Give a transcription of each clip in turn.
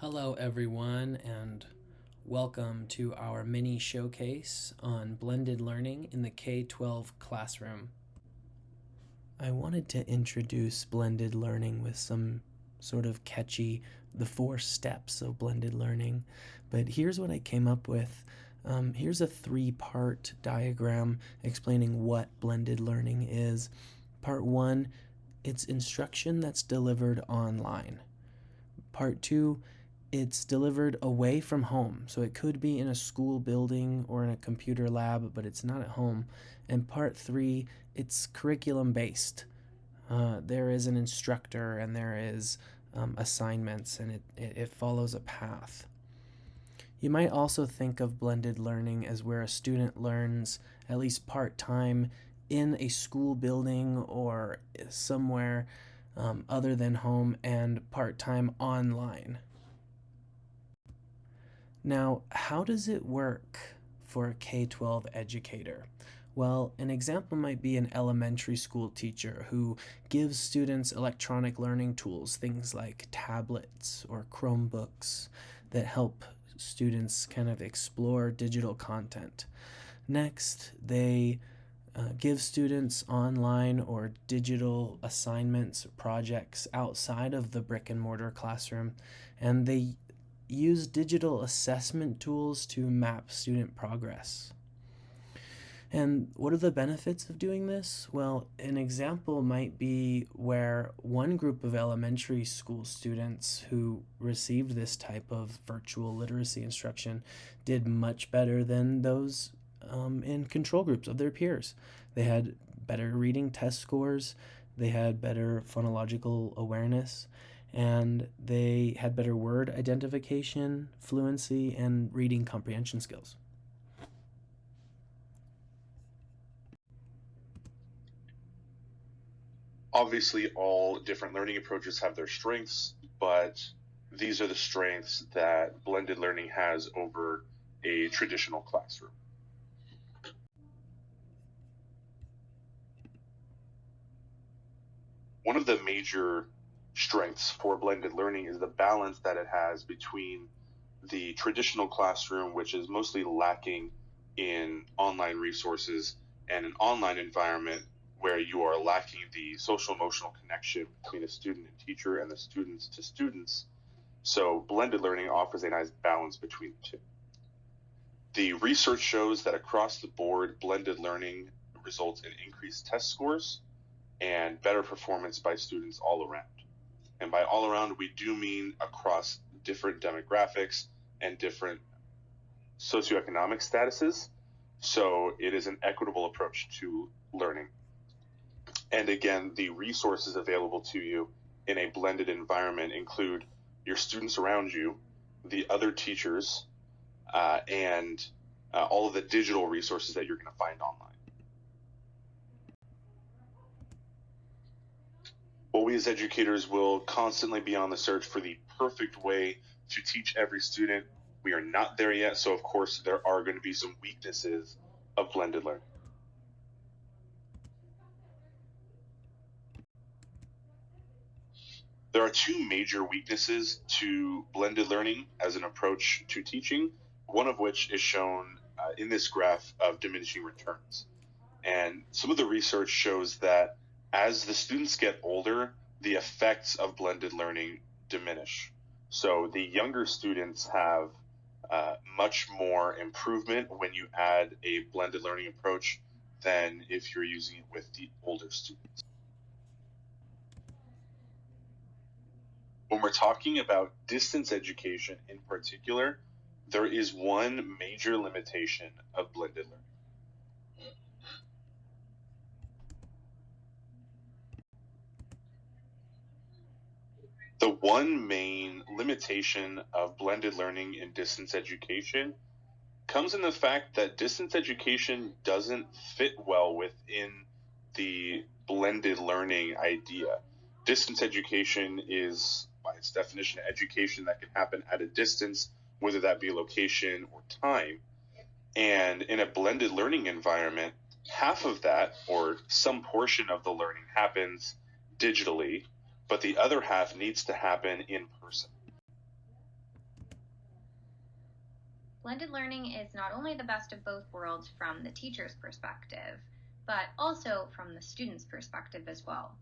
Hello everyone, and welcome to our mini showcase on blended learning in the K-12 classroom. I wanted to introduce blended learning with some sort of catchy, the 4 steps of blended learning, but here's what I came up with. Here's a 3-part diagram explaining what blended learning is. Part 1, it's instruction that's delivered online. Part 2, it's delivered away from home. So it could be in a school building or in a computer lab, but it's not at home. And part 3, it's curriculum based. There is an instructor and there is assignments, and it follows a path. You might also think of blended learning as where a student learns at least part-time in a school building or somewhere other than home, and part-time online. Now, how does it work for a K-12 educator? Well, an example might be an elementary school teacher who gives students electronic learning tools, things like tablets or Chromebooks, that help students kind of explore digital content. Next, they give students online or digital assignments, projects outside of the brick and mortar classroom, and they use digital assessment tools to map student progress. And what are the benefits of doing this? Well, an example might be where one group of elementary school students who received this type of virtual literacy instruction did much better than those in control groups of their peers. They had better reading test scores, they had better phonological awareness, and they had better word identification, fluency, and reading comprehension skills. Obviously, all different learning approaches have their strengths, but these are the strengths that blended learning has over a traditional classroom. One of the major strengths for blended learning is the balance that it has between the traditional classroom, which is mostly lacking in online resources, and an online environment where you are lacking the social emotional connection between a student and teacher and the students to students. So blended learning offers a nice balance between the two. The research shows that across the board, blended learning results in increased test scores and better performance by students all around. And by all around, we do mean across different demographics and different socioeconomic statuses. So it is an equitable approach to learning. And again, the resources available to you in a blended environment include your students around you, the other teachers, and all of the digital resources that you're going to find online. While we as educators will constantly be on the search for the perfect way to teach every student, we are not there yet. So of course, there are going to be some weaknesses of blended learning. There are 2 major weaknesses to blended learning as an approach to teaching, one of which is shown in this graph of diminishing returns. And some of the research shows that as the students get older, the effects of blended learning diminish. So the younger students have much more improvement when you add a blended learning approach than if you're using it with the older students. When we're talking about distance education in particular, there is one major limitation of blended learning. The one main limitation of blended learning in distance education comes in the fact that distance education doesn't fit well within the blended learning idea. Distance education is, by its definition, education that can happen at a distance, whether that be location or time. And in a blended learning environment, half of that, or some portion of the learning, happens digitally, but the other half needs to happen in person. Blended learning is not only the best of both worlds from the teacher's perspective, but also from the student's perspective as well.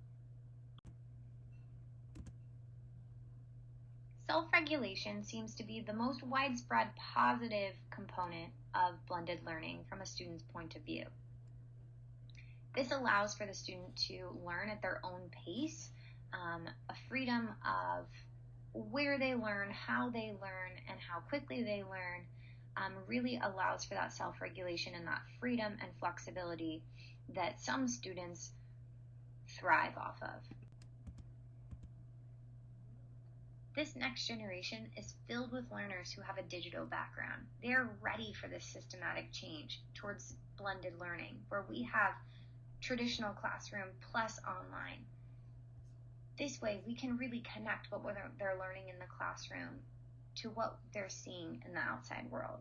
Self-regulation seems to be the most widespread positive component of blended learning from a student's point of view. This allows for the student to learn at their own pace, a freedom of where they learn, how they learn, and how quickly they learn, really allows for that self-regulation and that freedom and flexibility that some students thrive off of. This next generation is filled with learners who have a digital background. They are ready for this systematic change towards blended learning, where we have traditional classroom plus online. This way, we can really connect what they're learning in the classroom to what they're seeing in the outside world.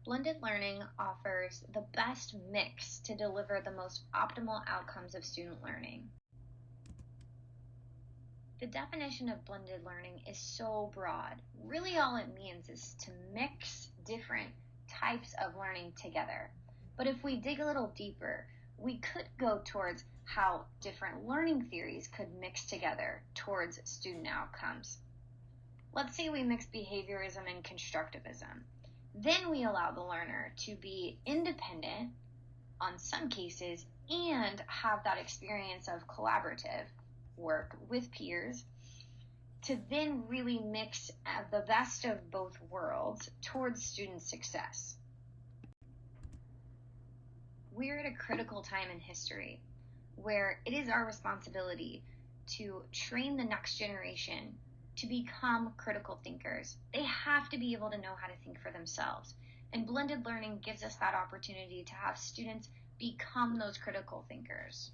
Blended learning offers the best mix to deliver the most optimal outcomes of student learning. The definition of blended learning is so broad. Really all it means is to mix different types of learning together. But if we dig a little deeper, we could go towards how different learning theories could mix together towards student outcomes. Let's say we mix behaviorism and constructivism. Then we allow the learner to be independent on some cases and have that experience of collaborative work with peers to then really mix the best of both worlds towards student success. We're at a critical time in history where it is our responsibility to train the next generation to become critical thinkers. They have to be able to know how to think for themselves. And blended learning gives us that opportunity to have students become those critical thinkers.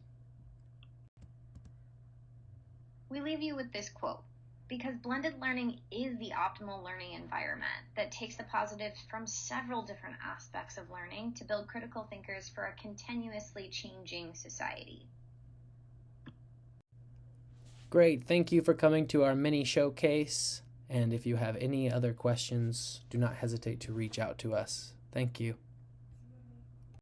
We leave you with this quote, because blended learning is the optimal learning environment that takes the positives from several different aspects of learning to build critical thinkers for a continuously changing society. Great. Thank you for coming to our mini showcase. And if you have any other questions, do not hesitate to reach out to us. Thank you.